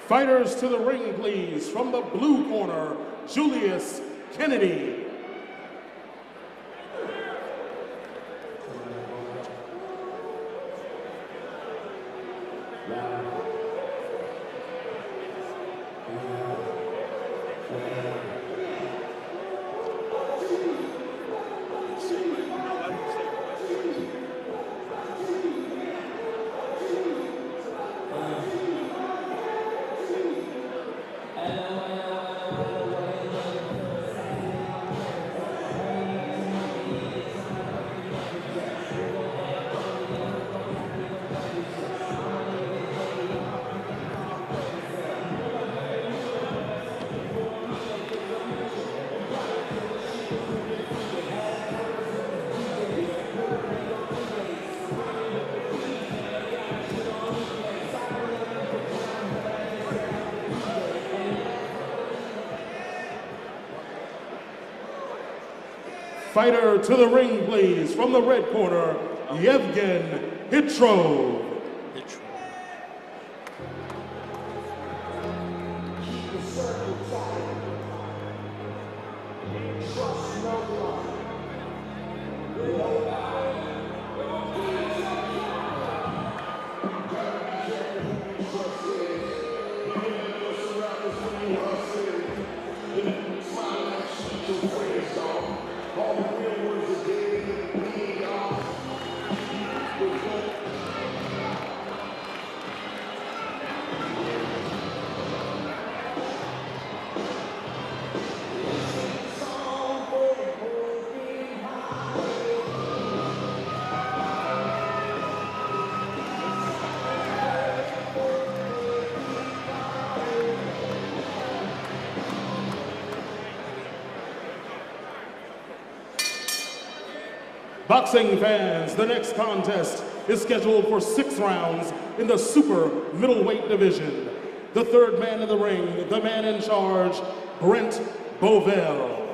Fighters to the ring, please. From the blue corner, Julius Kennedy. Fighter to the ring, please. From the red corner, Ievgen Hitrov. Boxing fans, the next contest is scheduled for 6 rounds in the super middleweight division. The third man in the ring, the man in charge, Brent Bovell.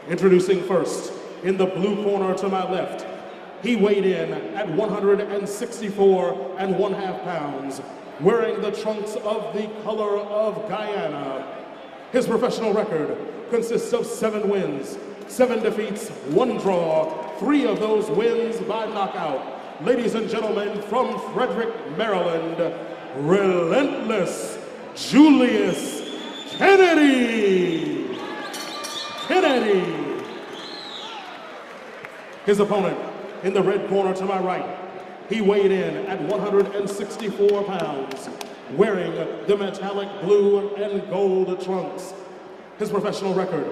Introducing first, in the blue corner to my left, he weighed in at 164 1/2 pounds, wearing the trunks of the color of Guyana. His professional record consists of 7 wins, 7 defeats, 1 draw, 3 of those wins by knockout. Ladies and gentlemen, from Frederick, Maryland, relentless Julius Kennedy. His opponent in the red corner to my right, he weighed in at 164 pounds, wearing the metallic blue and gold trunks. His professional record,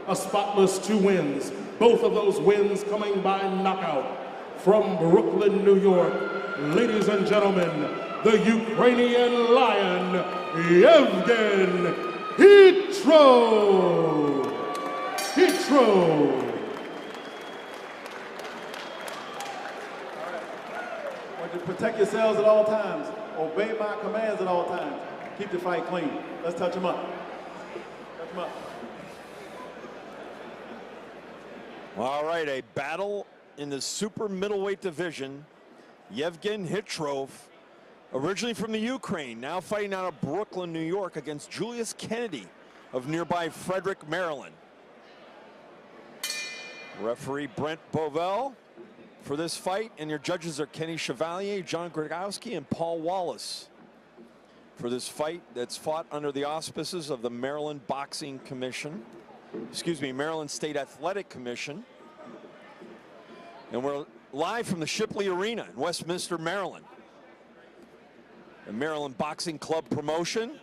a spotless 2 wins, both of those wins coming by knockout. From Brooklyn, New York, ladies and gentlemen, the Ukrainian Lion, Ievgen Hitrov. Want you to protect yourselves at all times. Obey my commands at all times. Keep the fight clean. Let's touch him up. Touch him up. All right, a battle in the super middleweight division. Ievgen Hitrov, originally from the Ukraine, now fighting out of Brooklyn, New York, against Julius Kennedy of nearby Frederick, Maryland. Referee Brent Bovell for this fight, and your judges are Kenny Chevalier, John Grigowski, and Paul Wallace for this fight that's fought under the auspices of the Maryland Boxing Commission. Maryland State Athletic Commission. And we're live from the Shipley Arena in Westminster, Maryland. The Maryland Boxing Club promotion.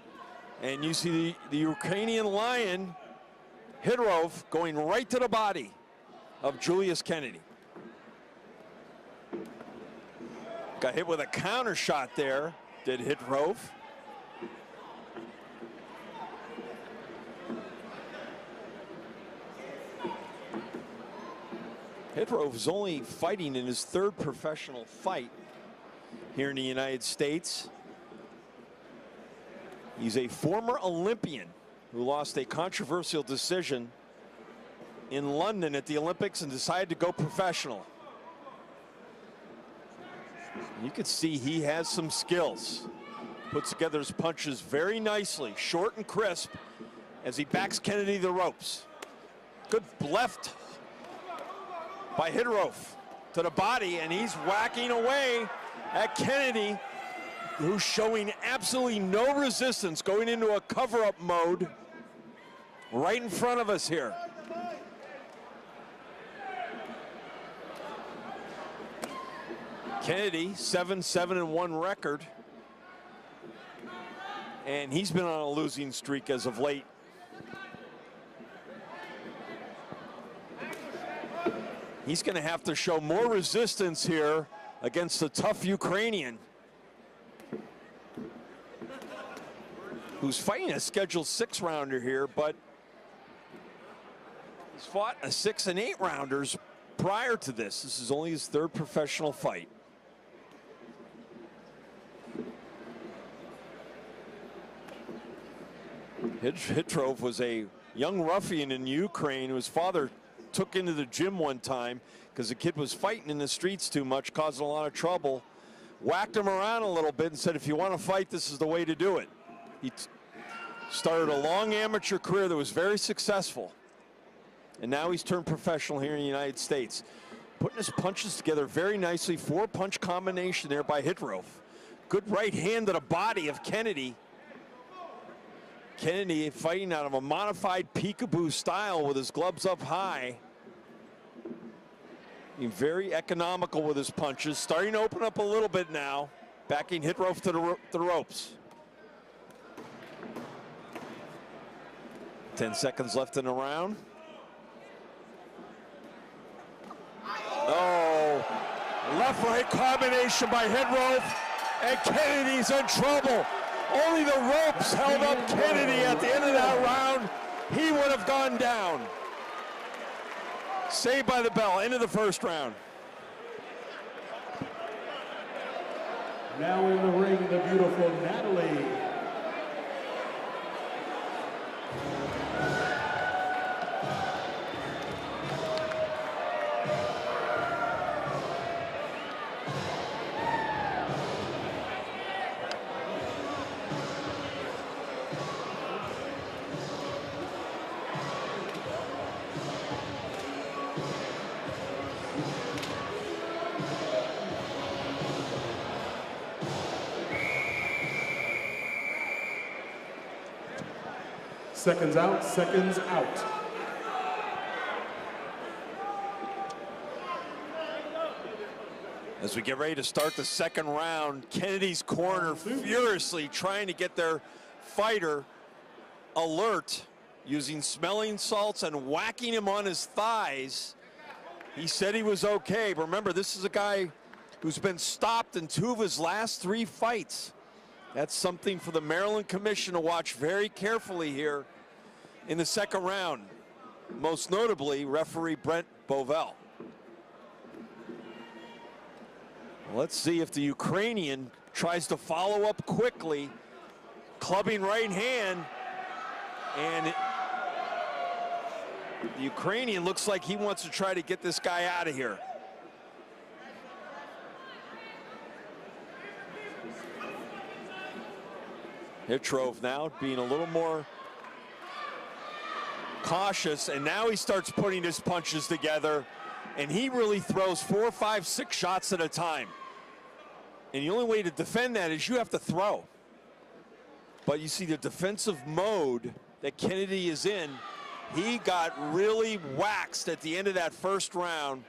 And you see the Ukrainian Lion, Khytrov, going right to the body of Julius Kennedy. Got hit with a counter shot there, did Khytrov. Khytrov is only fighting in his 3rd professional fight here in the United States. He's a former Olympian who lost a controversial decision in London at the Olympics and decided to go professional. You can see he has some skills. puts together his punches very nicely, short and crisp, as he backs Kennedy to the ropes. Good left by Khytrov to the body, and he's whacking away at Kennedy, who's showing absolutely no resistance, going into a cover-up mode right in front of us here. Kennedy, 7-7-1 record, and he's been on a losing streak as of late. He's going to have to show more resistance here against the tough Ukrainian, who's fighting a scheduled 6-rounder here, but he's fought a 6- and 8-rounders prior to this. This is only his 3rd professional fight. Khytrov was a young ruffian in Ukraine whose father took into the gym one time because the kid was fighting in the streets too much, causing a lot of trouble. Whacked him around a little bit and said, if you want to fight, this is the way to do it. He started a long amateur career that was very successful, and now he's turned professional here in the United States. Putting his punches together very nicely. 4-punch combination there by Khytrov. Good right hand to the body of Kennedy. Kennedy fighting out of a modified peekaboo style with his gloves up high. Being very economical with his punches. Starting to open up a little bit now. Backing Khytrov to the ropes. 10 seconds left in the round. Oh, left-right combination by Khytrov, and Kennedy's in trouble. Only the ropes held up Kennedy at the end of that round. He would have gone down. Saved by the bell, end of the 1st round. Now in the ring, the beautiful Natalie. Seconds out, seconds out. As we get ready to start the 2nd round, Kennedy's corner furiously trying to get their fighter alert, using smelling salts and whacking him on his thighs. He said he was okay. But remember, this is a guy who's been stopped in 2 of his last 3 fights. That's something for the Maryland Commission to watch very carefully here in the 2nd round. Most notably, referee Brent Bovell. Let's see if the Ukrainian tries to follow up quickly. Clubbing right hand, and the Ukrainian looks like he wants to try to get this guy out of here. Khytrov now being a little more cautious, and now he starts putting his punches together, and he really throws 4, 5, 6 shots at a time. And the only way to defend that is you have to throw. But you see the defensive mode that Kennedy is in. He got really waxed at the end of that 1st round.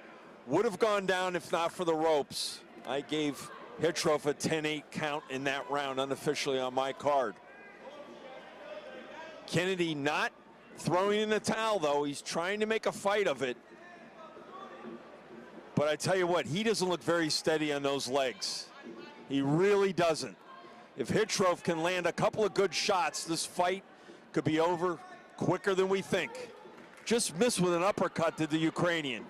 Would have gone down if not for the ropes. I gave Khytrov a 10-8 count in that round unofficially on my card. Kennedy not throwing in the towel, though. He's trying to make a fight of it. But I tell you what, he doesn't look very steady on those legs. He really doesn't. If Khytrov can land a couple of good shots, this fight could be over quicker than we think. Just missed with an uppercut to the Ukrainian.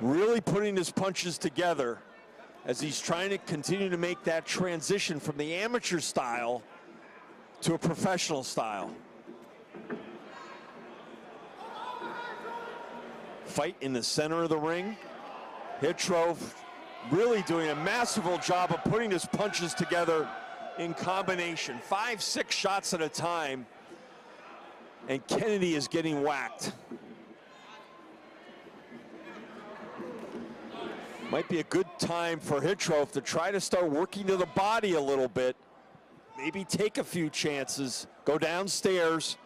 Really putting his punches together as he's trying to continue to make that transition from the amateur style to a professional style. Fight in the center of the ring. Khytrov really doing a masterful job of putting his punches together in combination. 5, 6 shots at a time. And Kennedy is getting whacked. Might be a good time for Khytrov to try to start working to the body a little bit. Maybe take a few chances, go downstairs,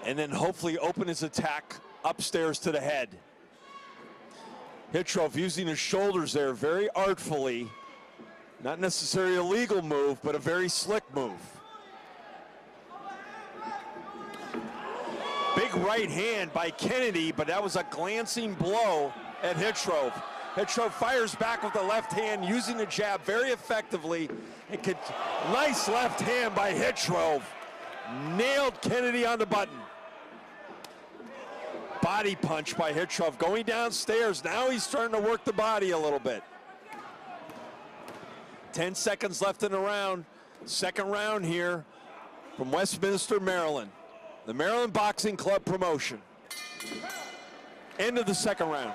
and then hopefully open his attack upstairs to the head. Khytrov using his shoulders there very artfully. Not necessarily a legal move, but a very slick move. Big right hand by Kennedy, but that was a glancing blow at Khytrov. Khytrov fires back with the left hand, using the jab very effectively. Nice left hand by Khytrov. Nailed Kennedy on the button. Body punch by Khytrov going downstairs. Now he's starting to work the body a little bit. 10 seconds left in the round. Second round here from Westminster, Maryland. The Maryland Boxing Club promotion. End of the second round.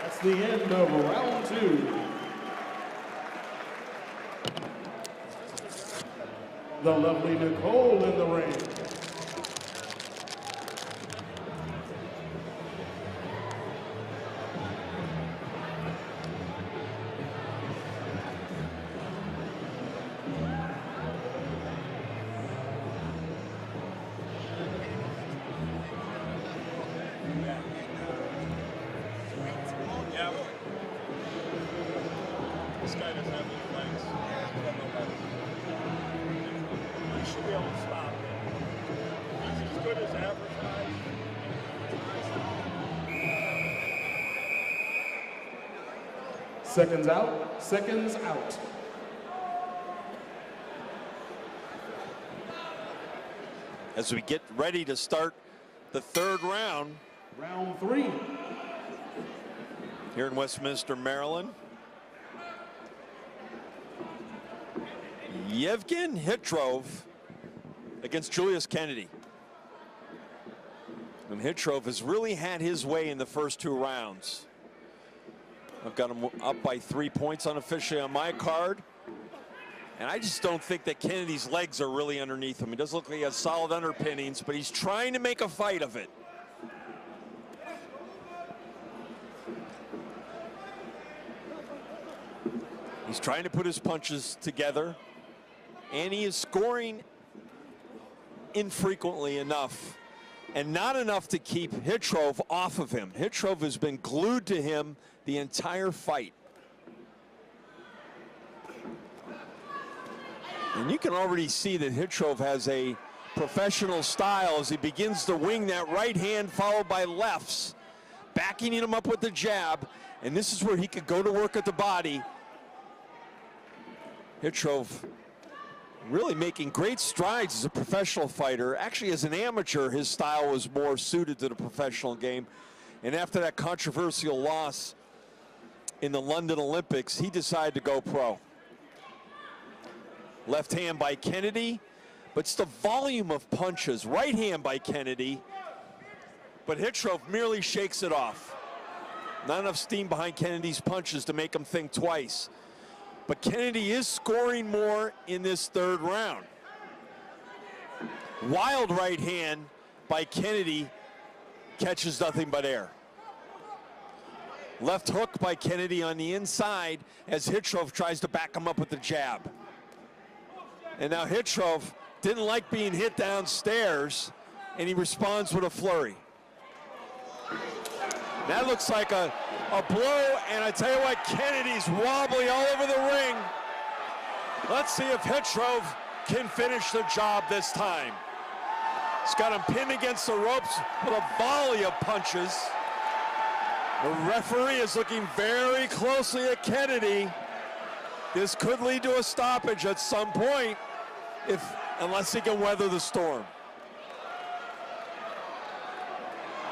That's the end of round 2. The lovely Nicole in the ring. This guy doesn't have any legs. He should be able to stop him. He's as good as advertised. Seconds out, seconds out. As we get ready to start the third round. Round 3. Here in Westminster, Maryland. Evgeny Hitrov against Julius Kennedy. And Khytrov has really had his way in the first 2 rounds. I've got him up by 3 points unofficially on my card. And I just don't think that Kennedy's legs are really underneath him. He does look like he has solid underpinnings, but he's trying to make a fight of it. He's trying to put his punches together, and he is scoring infrequently enough, and not enough to keep Khytrov off of him. Khytrov has been glued to him the entire fight. And you can already see that Khytrov has a professional style as he begins to wing that right hand followed by lefts, backing him up with the jab, and this is where he could go to work at the body. Khytrov really making great strides as a professional fighter. Actually, as an amateur, his style was more suited to the professional game. And after that controversial loss in the London Olympics, he decided to go pro. Left hand by Kennedy, but it's the volume of punches. Right hand by Kennedy, but Khytrov merely shakes it off. Not enough steam behind Kennedy's punches to make him think twice. But Kennedy is scoring more in this third round. Wild right hand by Kennedy catches nothing but air. Left hook by Kennedy on the inside as Khytrov tries to back him up with the jab. And now Khytrov didn't like being hit downstairs, and he responds with a flurry. That looks like a blow, and I tell you what, Kennedy's wobbly all over the ring. Let's see if Khytrov can finish the job this time. He's got him pinned against the ropes with a volley of punches. The referee is looking very closely at Kennedy. This could lead to a stoppage at some point, unless he can weather the storm.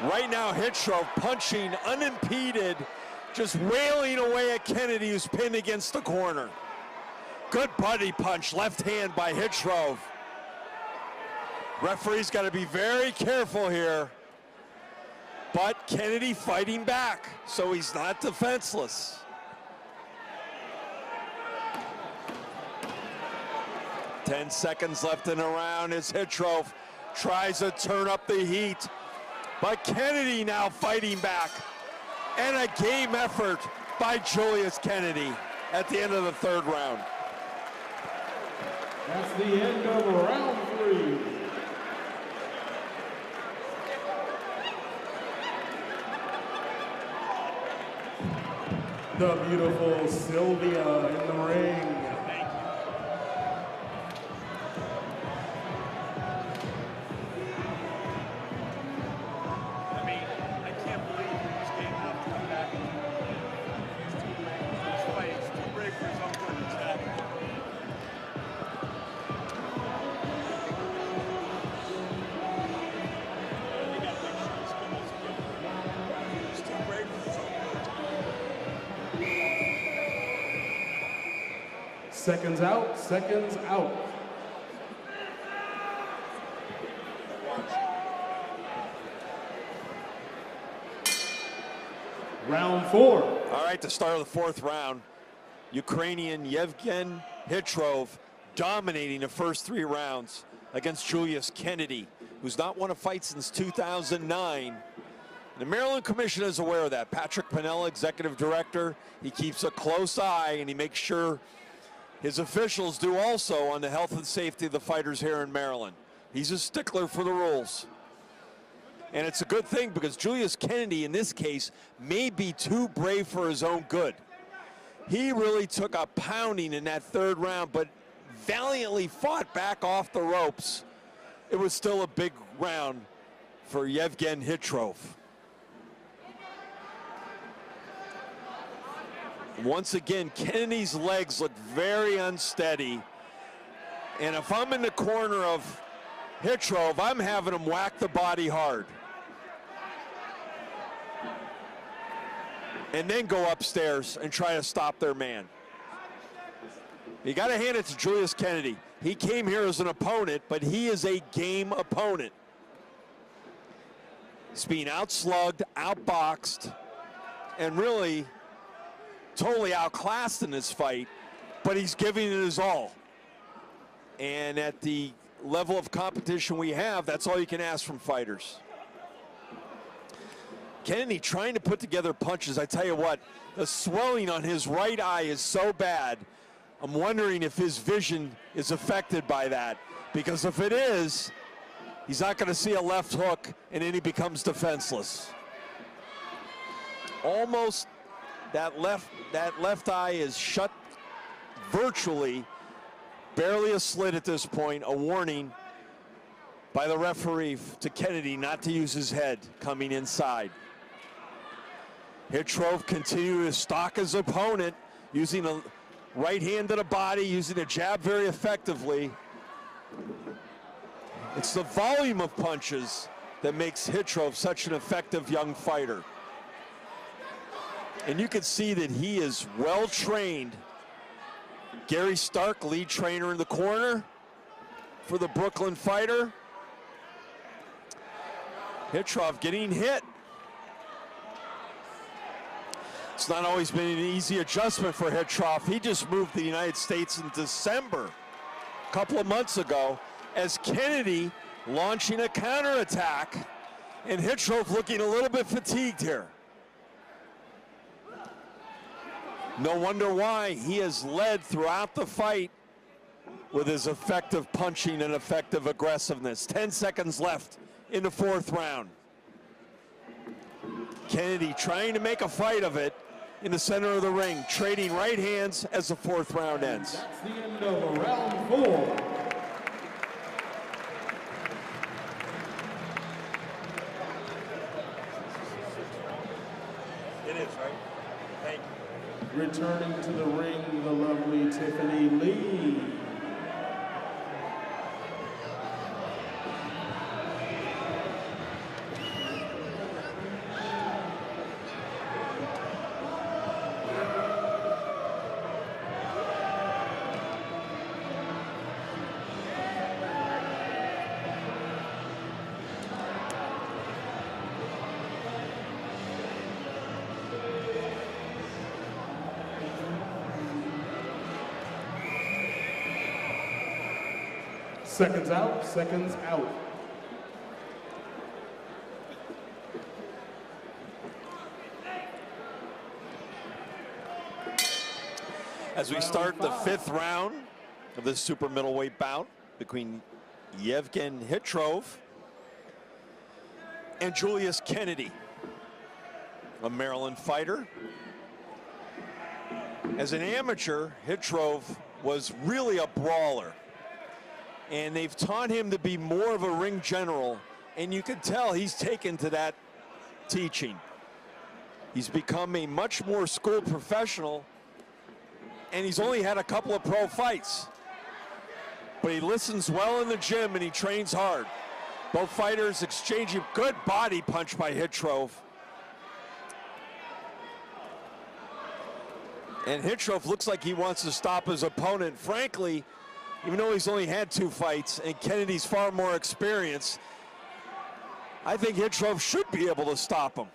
Right now, Khytrov punching unimpeded, just wailing away at Kennedy, who's pinned against the corner. Good body punch, left hand by Khytrov. Referee's got to be very careful here. but Kennedy fighting back, so he's not defenseless. Ten seconds left in the round as Khytrov tries to turn up the heat, but Kennedy now fighting back. And a game effort by Julius Kennedy at the end of the third round. That's the end of round 3. The beautiful Sylvia in the ring. Seconds out, seconds out. Round 4. All right, the start of the fourth round. Ukrainian Ievgen Khytrov dominating the first 3 rounds against Julius Kennedy, who's not won a fight since 2009. The Maryland Commission is aware of that. Patrick Piniella, executive director, he keeps a close eye and he makes sure his officials do also on the health and safety of the fighters here in Maryland. He's a stickler for the rules. And it's a good thing because Julius Kennedy, in this case, may be too brave for his own good. He really took a pounding in that third round, but valiantly fought back off the ropes. It was still a big round for Ievgen Khytrov. Once again, Kennedy's legs look very unsteady. And if I'm in the corner of Khytrov, I'm having him whack the body hard. And then go upstairs and try to stop their man. You got to hand it to Julius Kennedy. He came here as an opponent, but he is a game opponent. He's being outslugged, outboxed, and really totally outclassed in this fight, but he's giving it his all. And at the level of competition we have, that's all you can ask from fighters. Kennedy trying to put together punches. I tell you what, the swelling on his right eye is so bad, I'm wondering if his vision is affected by that, because if it is, he's not going to see a left hook and then he becomes defenseless. Almost that left eye is shut virtually, barely a slit at this point. A warning by the referee to Kennedy not to use his head coming inside. Khytrov continued to stalk his opponent, using a right hand to the body, using a jab very effectively. It's the volume of punches that makes Khytrov such an effective young fighter. And you can see that he is well trained. Gary Stark, lead trainer in the corner for the Brooklyn fighter. Khytrov getting hit. It's not always been an easy adjustment for Khytrov. He just moved to the United States in December, a couple of months ago, as Kennedy launching a counterattack, and Khytrov looking a little bit fatigued here. No wonder why he has led throughout the fight with his effective punching and effective aggressiveness. 10 seconds left in the fourth round. Kennedy trying to make a fight of it in the center of the ring, trading right hands as the fourth round ends. That's the end of round 4. It is, right? Thank you. Returning to the ring, the lovely Tiffany Lee. Seconds out, seconds out. As we start the 5th round of this super middleweight bout between Evgeny Hitrov and Julius Kennedy, a Maryland fighter. As an amateur, Hitrov was really a brawler, and they've taught him to be more of a ring general, and you can tell he's taken to that teaching. He's become a much more schooled professional, and he's only had a couple of pro fights. But he listens well in the gym and he trains hard. Both fighters exchanging good body punch by Hitrov. And Hitrov looks like he wants to stop his opponent. Frankly, even though he's only had 2 fights and Kennedy's far more experienced, I think Hitrov should be able to stop him,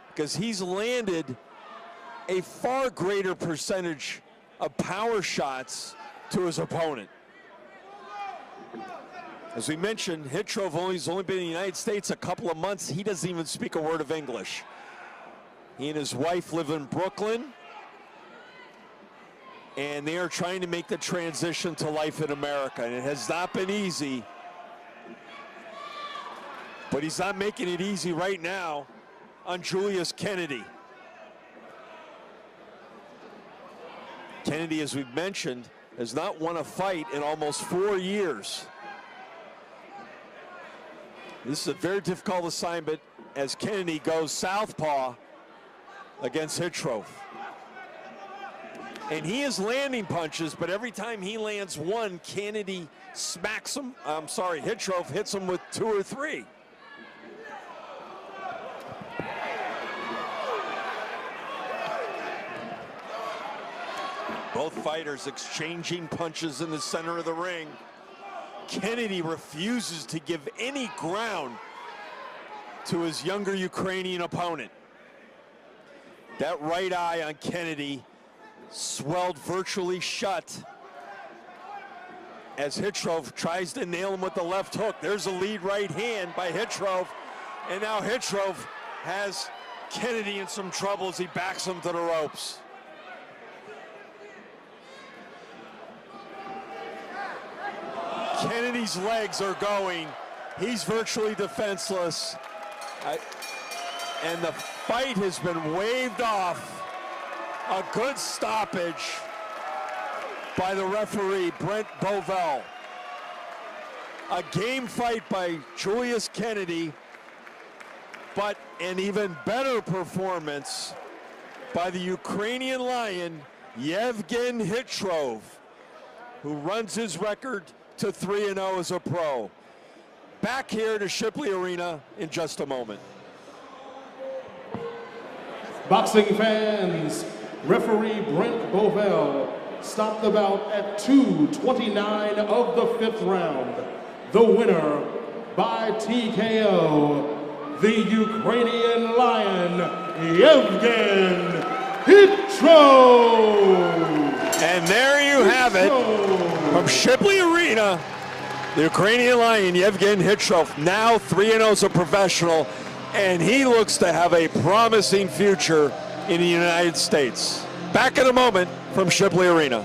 because he's landed a far greater percentage of power shots to his opponent. As we mentioned, Hitrov has only been in the United States a couple of months. He doesn't even speak a word of English. He and his wife live in Brooklyn, and they are trying to make the transition to life in America, and it has not been easy. But he's not making it easy right now on Julius Kennedy. Kennedy, as we've mentioned, has not won a fight in almost 4 years. This is a very difficult assignment as Kennedy goes southpaw against Hitrov. And he is landing punches, but every time he lands one, Kennedy smacks him. Hitrov hits him with 2 or 3. Both fighters exchanging punches in the center of the ring. Kennedy refuses to give any ground to his younger Ukrainian opponent. That right eye on Kennedy swelled virtually shut as Hitrov tries to nail him with the left hook. There's a lead right hand by Hitrov, and now Hitrov has Kennedy in some trouble as he backs him to the ropes. Kennedy's legs are going. He's virtually defenseless. And the fight has been waved off. A good stoppage by the referee, Brent Bovell. A game fight by Julius Kennedy, but an even better performance by the Ukrainian Lion, Ievgen Hitrov, who runs his record to 3-0 as a pro. Back here to Shipley Arena in just a moment. Boxing fans, referee Brent Bovell stopped the bout at 2:29 of the 5th round. The winner by TKO, the Ukrainian Lion, Ievgen Hitrov. And there you have it. From Shipley Arena, the Ukrainian Lion, Ievgen Hitrov, now 3-0 as a professional, and he looks to have a promising future in the United States. Back in a moment from Shipley Arena.